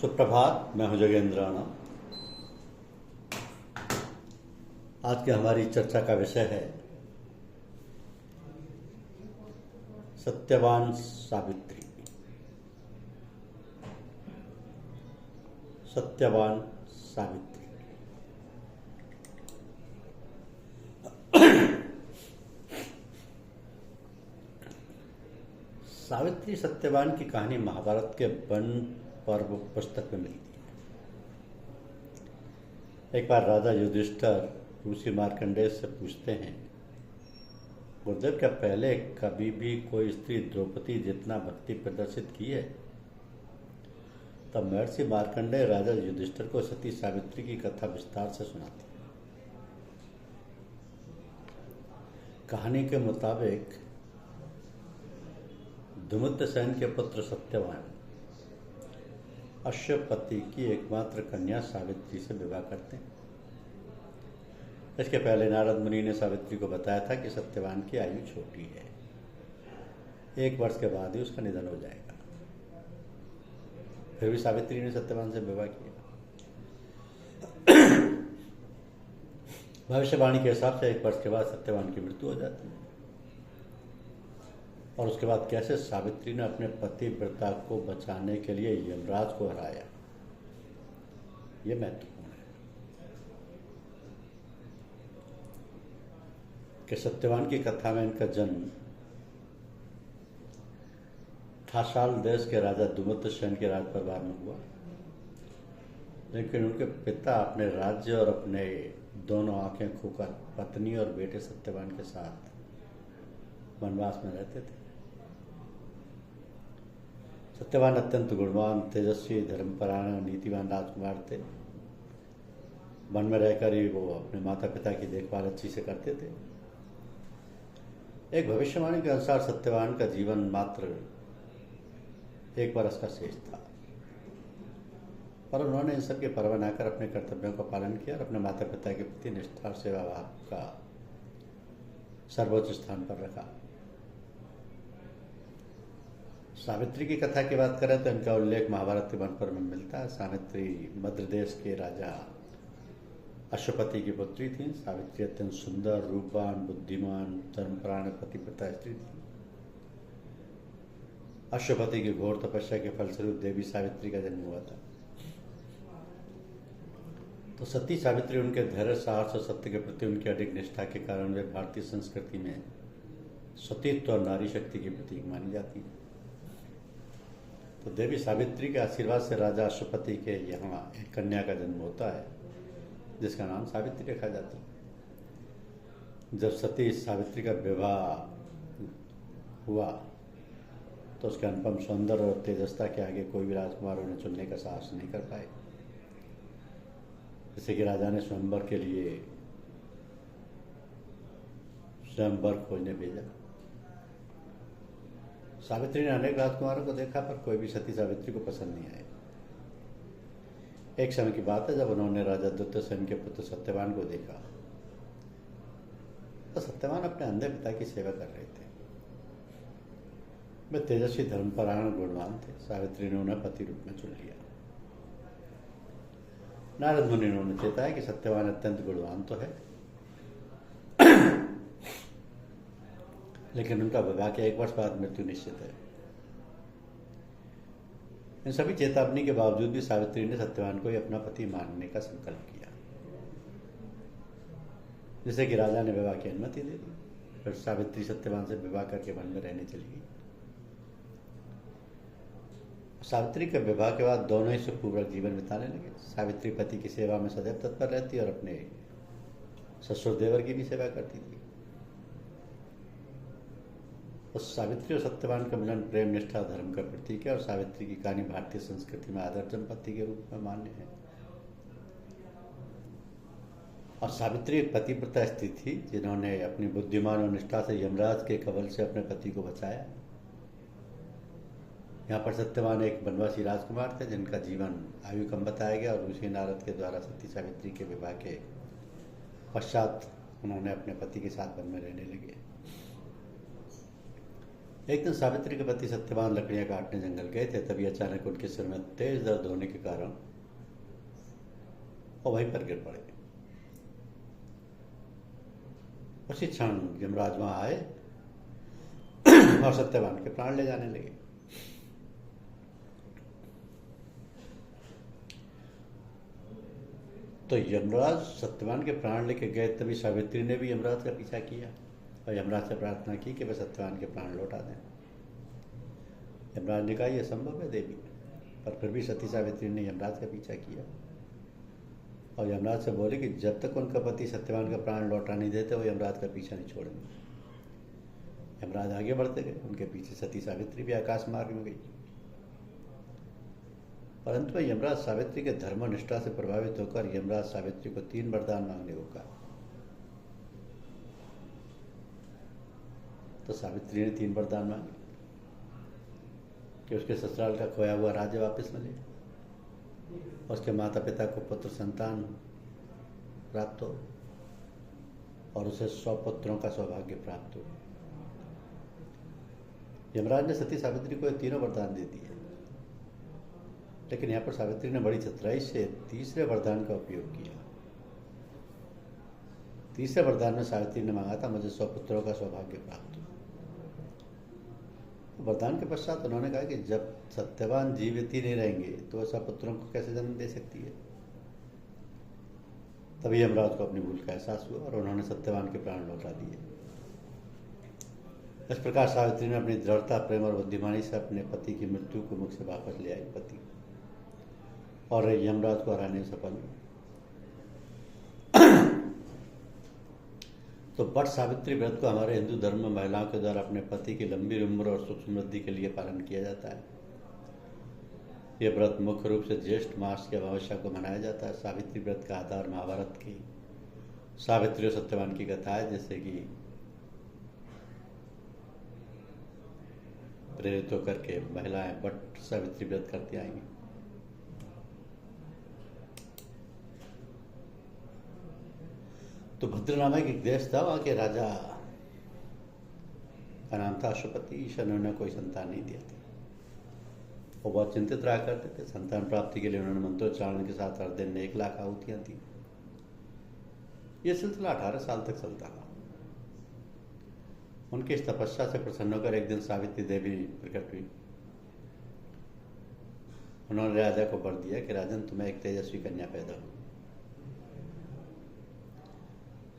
सुप्रभात। मैं हूं जोगेंद्र राणा। आज की हमारी चर्चा का विषय है सत्यवान सावित्री। सत्यवान सावित्री। सावित्री सत्यवान की कहानी महाभारत के वन पर्व पुस्तक में मिलती है। एक बार राजा युधिष्ठिर ऋषि मार्कंडेय से पूछते हैं, गुरुदेव, क्या पहले कभी भी कोई स्त्री द्रौपदी जितना भक्ति प्रदर्शित की है? तब महर्षि मार्कंडेय राजा युधिष्ठिर को सती सावित्री की कथा विस्तार से सुनाती है। कहानी के मुताबिक धुमृतसेन के पुत्र सत्यवान अश्वपति की एकमात्र कन्या सावित्री से विवाह करते हैं। इसके पहले नारद मुनि ने सावित्री को बताया था कि सत्यवान की आयु छोटी है, 1 वर्ष के बाद ही उसका निधन हो जाएगा। फिर भी सावित्री ने सत्यवान से विवाह किया। भविष्यवाणी के हिसाब से 1 वर्ष के बाद सत्यवान की मृत्यु हो जाती है। और उसके बाद कैसे सावित्री ने अपने पतिव्रता को बचाने के लिए यमराज को हराया, यह महत्वपूर्ण है। कि सत्यवान की कथा में इनका जन्म ठासाल देश के राजा धुमृतसेन के राजपरिवार में हुआ, लेकिन उनके पिता अपने राज्य और अपने दोनों आंखें खोकर पत्नी और बेटे सत्यवान के साथ वनवास में रहते थे। सत्यवान अत्यंत गुणवान, तेजस्वी, धर्मपरायण, नीतिवान राजकुमार थे। वन में रहकर ही वो अपने माता पिता की देखभाल अच्छी से करते थे। एक भविष्यवाणी के अनुसार सत्यवान का जीवन मात्र 1 वर्ष का शेष था, पर उन्होंने इन सब की परवाह न कर अपने कर्तव्यों का पालन किया और अपने माता पिता के प्रति निष्ठा और सेवा भाव का सर्वोच्च स्थान पर रखा। सावित्री की कथा की बात करें तो इनका उल्लेख महाभारत के वन पर्व में मिलता है। सावित्री मद्र देश के राजा अश्वपति की पुत्री थी। सावित्री अत्यंत सुंदर, रूपवान, बुद्धिमान, धर्मपरायण, पतिव्रता स्त्री थी। अश्वपति की घोर तपस्या के फलस्वरूप देवी सावित्री का जन्म हुआ था। तो सती सावित्री उनके धैर्य, साहस और सत्य के प्रति उनकी अडिग निष्ठा के कारण वे भारतीय संस्कृति में सतीत्व और नारी शक्ति की प्रतीक मानी जाती है। तो देवी सावित्री के आशीर्वाद से राजा अश्वपति के यहाँ एक कन्या का जन्म होता है, जिसका नाम सावित्री रखा जाता है। जब सती सावित्री का विवाह हुआ तो उसके अनुपम सौंदर्य और तेजस्ता के आगे कोई भी राजकुमार उन्हें चुनने का साहस नहीं कर पाए। जैसे कि राजा ने स्वयंवर के लिए स्वयंवर खोजने भेजा। सावित्री ने अनेक राजकुमारों को देखा, पर कोई भी सती सावित्री को पसंद नहीं आया। एक समय की बात है, जब उन्होंने राजा दुर्योधन के पुत्र सत्यवान को देखा तो सत्यवान अपने अंधे पिता की सेवा कर रहे थे। वे तेजस्वी, धर्मपरायण, गुणवान थे। सावित्री ने उन्हें पति रूप में चुन लिया। नारद मुनि ने उन्हें चेताया कि सत्यवान अत्यंत गुणवान तो है, लेकिन उनका विवाह के 1 वर्ष बाद मृत्यु निश्चित है। इन सभी चेतावनी के बावजूद भी सावित्री ने सत्यवान को ही अपना पति मानने का संकल्प किया, जिसे कि राजा ने विवाह की अनुमति दे दी। फिर सावित्री सत्यवान से विवाह करके वन में रहने चली गई। सावित्री के विवाह के बाद दोनों ही सुखपूर्वक जीवन बिताने लगे। सावित्री पति की सेवा में सदैव तत्पर रहती और अपने ससुर देवर की भी सेवा करती थी। उस सावित्री और सत्यवान का मिलन प्रेम, निष्ठा, धर्म का प्रतीक है और सावित्री की कहानी भारतीय संस्कृति में आदर्श दंपति के रूप में मान्य है। और सावित्री एक पतिव्रता स्त्री थी, जिन्होंने अपनी बुद्धिमान और निष्ठा से यमराज के कवल से अपने पति को बचाया। यहाँ पर सत्यवान एक वनवासी राजकुमार थे, जिनका जीवन आयु कम बताया गया और ऋषि नारद के द्वारा सती सावित्री के विवाह के पश्चात उन्होंने अपने पति के साथ वन में रहने लगे। एक दिन सावित्री के पति सत्यवान लकड़ियां काटने जंगल गए थे, तभी अचानक उनके सिर में तेज दर्द होने के कारण वो वहीं पर गिर पड़े। उसी क्षण यमराज वहां आए और सत्यवान के प्राण ले जाने लगे। तो यमराज सत्यवान के प्राण लेके गए, तभी सावित्री ने भी यमराज का पीछा किया और यमराज से प्रार्थना की कि वह सत्यवान के प्राण लौटा दें। यमराज ने कहा यह संभव है देवी, पर फिर भी सती सावित्री ने यमराज का पीछा किया और यमराज से बोले कि जब तक उनका पति सत्यवान का प्राण लौटा नहीं देते वो यमराज का पीछा नहीं छोड़ेंगे। यमराज आगे बढ़ते गए, उनके पीछे सती सावित्री भी आकाश मार्ग में गई। परंतु यमराज सावित्री के धर्म निष्ठा से प्रभावित होकर यमराज सावित्री को 3 वरदान मांगने को कहा। तो सावित्री ने 3 वरदान मांगे कि उसके ससुराल का खोया हुआ राज्य वापस मिले, उसके माता पिता को पुत्र संतान प्राप्त हो और उसे 100 पुत्रों का सौभाग्य प्राप्त हो। यमराज ने सती सावित्री को ये तीनों वरदान दे दिए, लेकिन यहाँ पर सावित्री ने बड़ी चतुराई से तीसरे वरदान का उपयोग किया। तीसरे वरदान में सावित्री ने मांगा था मुझे 100 पुत्रों का सौभाग्य प्राप्त हो। वरदान के पश्चात उन्होंने कहा कि जब सत्यवान जीवित ही नहीं रहेंगे तो वह 100 पुत्रों को कैसे जन्म दे सकती है। तभी यमराज को अपनी भूल का एहसास हुआ और उन्होंने सत्यवान के प्राण लौटा दिए। इस प्रकार सावित्री ने अपनी दृढ़ता, प्रेम और बुद्धिमानी से अपने पति की मृत्यु को मुख से वापस ले आई पति और यमराज को हराने में सफल हुई। तो वट सावित्री व्रत को हमारे हिंदू धर्म में महिलाओं के द्वारा अपने पति की लंबी उम्र और सुख समृद्धि के लिए पालन किया जाता है। यह व्रत मुख्य रूप से ज्येष्ठ मास की अमावस्या को मनाया जाता है। सावित्री व्रत का आधार महाभारत की सावित्री और सत्यवान की कथा है, जैसे कि प्रेरित होकर के महिलाएं वट सावित्री व्रत करती आएंगी। तो भद्र नामक एक देश था, वहां के राजा का नाम था अश्वपति। ईश्वर ने उन्हें कोई संतान नहीं दिया था। वो बहुत चिंतित रहा करते थे। संतान प्राप्ति के लिए उन्होंने मंत्रोच्चारण के साथ हर दिन 1 लाख आहुतियां दी। यह सिलसिला 18 साल तक चलता रहा। उनकी इस तपस्या से प्रसन्न होकर एक दिन सावित्री देवी प्रकट हुई। उन्होंने राजा को वर दिया कि राजन, तुम्हें एक तेजस्वी कन्या पैदा हुई।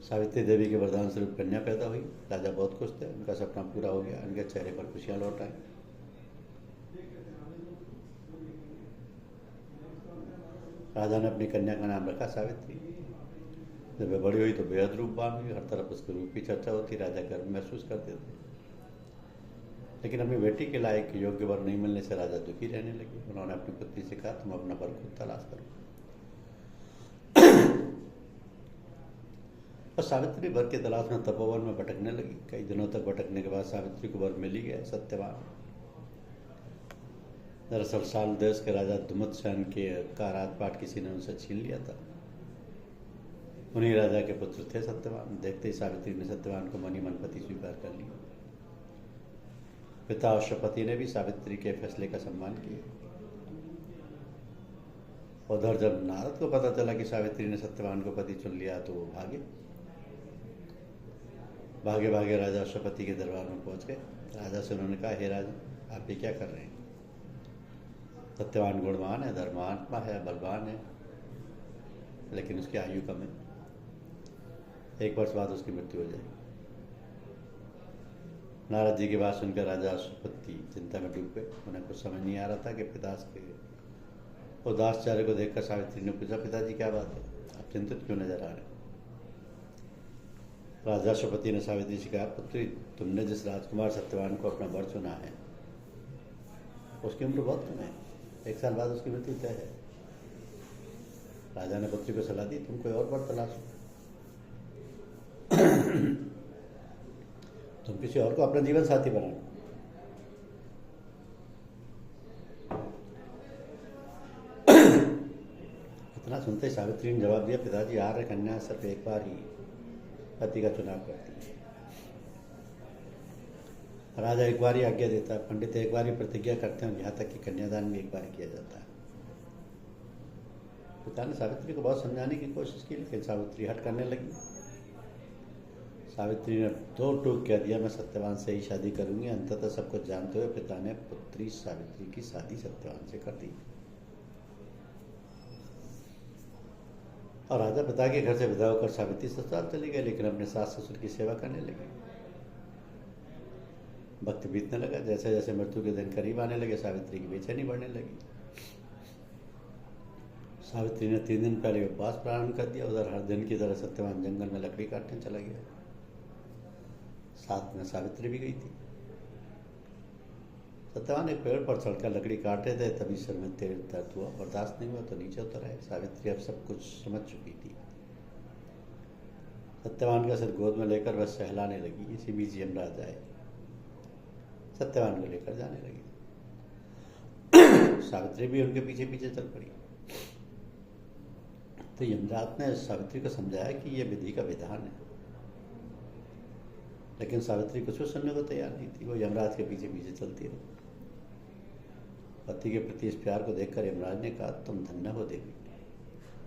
सावित्री देवी के वरदान स्वरूप कन्या पैदा हुई। राजा बहुत खुश थे, उनका सपना पूरा हो गया। उनके चेहरे पर खुशियां लौट आई। राजा ने अपनी कन्या का नाम रखा सावित्री। जब वह बड़ी हुई तो बेहद रूपवान हुई। हर तरफ उसके रूप की चर्चा होती। राजा गर्व महसूस करते थे, लेकिन अपनी बेटी के लायक योग्य वर नहीं मिलने से राजा दुखी रहने लगे। उन्होंने अपनी पुत्री से कहा, तुम अपना वर खुद तलाश करो। और सावित्री वर की तलाश में तपोवन में भटकने लगी। कई दिनों तक भटकने के बाद सावित्री को वर मिल ही गया, सत्यवान। दरअसल साल देश के राजा दुमतसेन के का राजपाट किसी ने उनसे छीन लिया था। उन्हीं राजा के पुत्र थे सत्यवान। देखते ही सावित्री ने सत्यवान को मनी मन पति स्वीकार कर लिया। पिता अश्वपति ने भी सावित्री के फैसले का सम्मान किया। उधर जब नारद को पता चला कि सावित्री ने सत्यवान को पति चुन लिया तो वो भागे भागे राजा अश्वपति के दरबार में पहुंच गए। राजा से उन्होंने कहा, हे राजा, आप ये क्या कर रहे हैं? सत्यवान गुणवान है, धर्मात्मा है, बलवान है, लेकिन उसकी आयु कम है। 1 वर्ष बाद उसकी मृत्यु हो जाएगी। नारद जी की बात सुनकर राजा अश्वपति चिंता में डूब गए। उन्हें कुछ समझ नहीं आ रहा था कि पिता के उदास चेहरे को देखकर सावित्री ने पूछा, पिताजी क्या बात है, आप चिंतित क्यों नजर आ रहे हैं? राजा अश्वपति ने सावित्री से कहा, पुत्री, तुमने जिस राजकुमार सत्यवान को अपना वर चुना है उसकी उम्र बहुत कम है। 1 साल बाद उसकी मृत्यु तय है। राजा ने पुत्री को सलाह दी, तुम कोई और वर तलाशो। तुम किसी और को अपना जीवन साथी बनाओ। इतना सुनते ही सावित्री ने जवाब दिया, पिताजी, आर्य कन्या सिर्फ एक बार ही पति का चुनाव करती है। राजा एक बार ही आज्ञा देता है, पंडित एक बार ही प्रतिज्ञा करते हैं, यहाँ तक कि कन्यादान भी एक बार किया जाता है। पिता ने सावित्री को बहुत समझाने की कोशिश की, लेकिन सावित्री हट करने लगी। सावित्री ने दो टूक कह दिया, मैं सत्यवान से ही शादी करूंगी। अंततः सब कुछ जानते हुए पिता ने पुत्री सावित्री की शादी सत्यवान से कर दी और राजा पिता के घर से विदा होकर सावित्री ससुराल चली गई, लेकिन अपने सास ससुर की सेवा करने लगी। वक्त बीतने लगा, जैसे जैसे मृत्यु के दिन करीब आने लगे, सावित्री की बेचैनी बढ़ने लगी। सावित्री ने 3 दिन पहले उपवास प्रारंभ कर दिया। उधर हर दिन की तरह सत्यवान जंगल में लकड़ी काटने चला गया। साथ में सावित्री भी गई थी। सत्यवान एक पेड़ पर चढ़कर लकड़ी काट रहे थे, तभी सिर में तेज दर्द हुआ, बर्दाश्त नहीं हुआ तो नीचे उतर आए। सावित्री अब सब कुछ समझ चुकी थी। सत्यवान का सिर गोद में लेकर वह सहलाने लगी। इसी बीच यमराज आए, सत्यवान को लेकर जाने लगे। सावित्री भी उनके पीछे पीछे चल पड़ी। तो यमराज ने सावित्री को समझाया कि यह विधि का विधान है, लेकिन सावित्री कुछ भी सुनने को तैयार नहीं थी। वो यमराज के पीछे पीछे चलती रही। पति के प्रति इस प्यार को देखकर यमराज ने कहा, तुम धन्य हो देवी,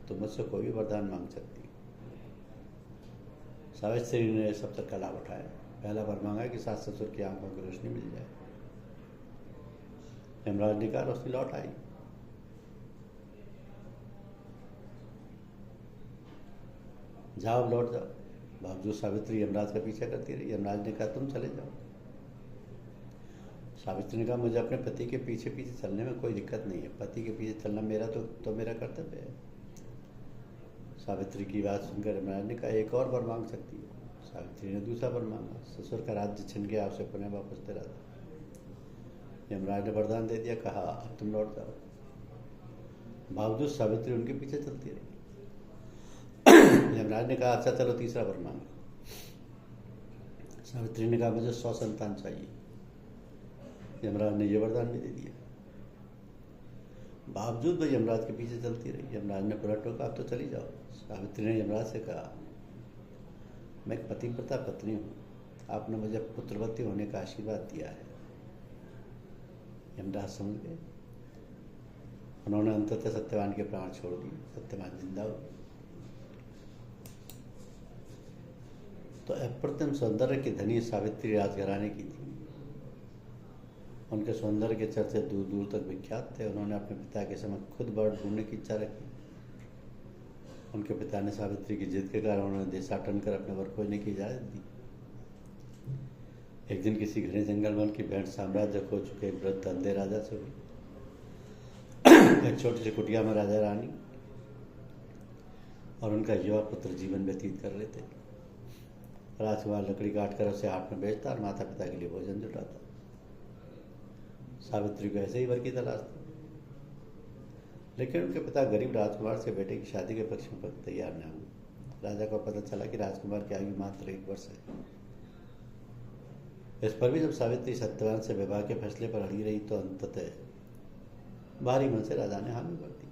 तुम मुझसे कोई भी वरदान मांग सकती हो। सावित्री ने सब तक का लाभ उठाया। पहला वर मांगा कि सास ससुर की आंखों की रोशनी मिल जाए। यमराज ने कहा, रोशनी लौट आई। जाओ, लौट जाओ। बावजूद सावित्री यमराज का पीछा करती रही। यमराज ने कहा, तुम चले जाओ। सावित्री ने कहा, मुझे अपने पति के पीछे पीछे चलने में कोई दिक्कत नहीं है। पति के पीछे चलना मेरा तो मेरा कर्तव्य है। सावित्री की बात सुनकर यमराज ने कहा, एक और वर मांग सकती हो। सावित्री ने दूसरा वर मांगा। ससुर का राज्य छिन गया, उसे पुनः वापस दिला दो। यमराज ने वरदान दे दिया, कहा, अब तुम लौट जाओ। बावजूद सावित्री उनके पीछे चलती रही। यमराज ने कहा, अच्छा चलो तीसरा वर मांगो। सावित्री ने कहा, मुझे 100 संतान चाहिए। यमराज ने यह वरदान भी दे दिया। बावजूद वह यमराज के पीछे चलती रही। यमराज ने पुनः टोका, अब तो चली जाओ। सावित्री ने यमराज से कहा, मैं एक पतिव्रता पत्नी हूँ, आपने मुझे पुत्रवती होने का आशीर्वाद दिया है। यमराज समझ गए। उन्होंने अंततः सत्यवान के प्राण छोड़ दिए। सत्यवान जिंदा हो गए। तो अप्रतिम सौंदर्य की धनी सावित्री राजघराने की थी। उनके सौंदर्य के चर्चे दूर दूर तक विख्यात थे। उन्होंने अपने पिता के समय खुद वर ढूंढने की इच्छा रखी। उनके पिता ने सावित्री की जिद के कारण उन्होंने देशाटन कर अपने वर खोजने की इजाजत दी। एक दिन किसी घने जंगल में उनकी भेंट साम्राज्य खो चुके एक वृद्ध अंधे राजा से हुई। एक छोटी सी कुटिया में राजा रानी और उनका युवा पुत्र जीवन व्यतीत कर रहे थे। राजकुमार लकड़ी काटकर उसे हाट में बेचता और माता पिता के लिए भोजन जुटाता। सावित्री को ऐसे ही वर की तलाश थी, लेकिन उनके पिता गरीब राजकुमार से बेटे की शादी के पक्ष में तैयार न हुए। राजा को पता चला कि राजकुमार की आयु मात्र 1 वर्ष है। इस पर भी जब सावित्री सत्यवान से विवाह के फैसले पर अड़ी रही, तो अंततः भारी मन से राजा ने हामी भर दी।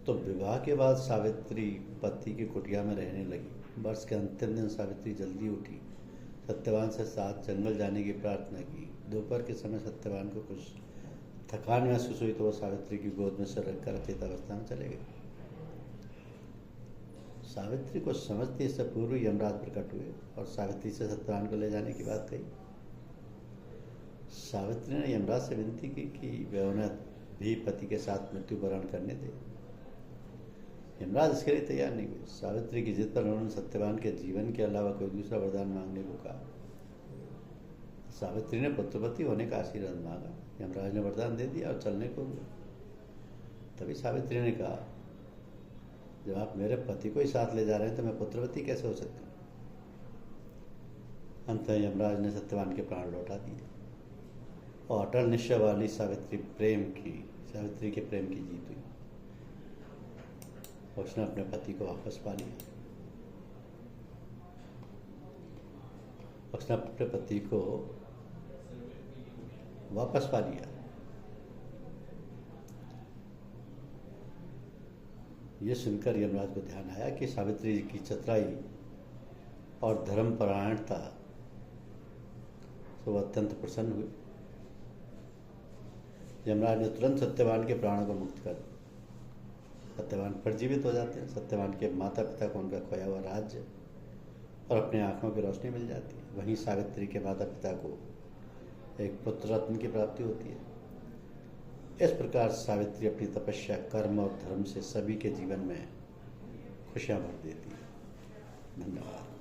तो विवाह के बाद सावित्री पति की कुटिया में रहने लगी। वर्ष के अंतिम दिन सावित्री जल्दी उठी, सत्यवान से साथ जंगल जाने की प्रार्थना की। दोपहर के समय सत्यवान को कुछ थकान महसूस हुई, तो वो सावित्री की गोद में सिर रखकर अचेत अवस्था में चले गए। सावित्री को समझते इससे पूर्व यमराज प्रकट हुए और सावित्री से सत्यवान को ले जाने की बात कही। सावित्री ने यमराज से विनती की कि वे उन्हें भी पति के साथ मृत्युवरण करने दे। यमराज इसके लिए तैयार नहीं हुए। सावित्री की जिद पर उन्होंने सत्यवान के जीवन के अलावा कोई दूसरा वरदान मांगने को कहा। सावित्री ने पुत्रवती होने का आशीर्वाद मांगा। यमराज ने वरदान दे दिया और चलने को हुआ। तभी सावित्री ने कहा, जब आप मेरे पति को ही साथ ले जा रहे हैं तो मैं पुत्रवती कैसे हो सकती हूँ। अंत यमराज ने सत्यवान के प्राण लौटा दिए और अटल निश्चय वाली सावित्री के प्रेम की जीत हुई। उसने अपने पति को वापस पा लिया। उसने अपने पति को वापस पा लिया। ये सुनकर यमराज को ध्यान आया कि सावित्री की चतुराई और धर्मपरायणता तो वह अत्यंत प्रसन्न हुए। यमराज ने तुरंत सत्यवान के प्राणों को मुक्त कर दिया। सत्यवान फिर जीवित हो जाते हैं। सत्यवान के माता पिता को उनका खोया हुआ राज्य और अपने आंखों की रोशनी मिल जाती है। वहीं सावित्री के माता पिता को एक पुत्र रत्न की प्राप्ति होती है। इस प्रकार सावित्री अपनी तपस्या, कर्म और धर्म से सभी के जीवन में खुशियां भर देती है। धन्यवाद।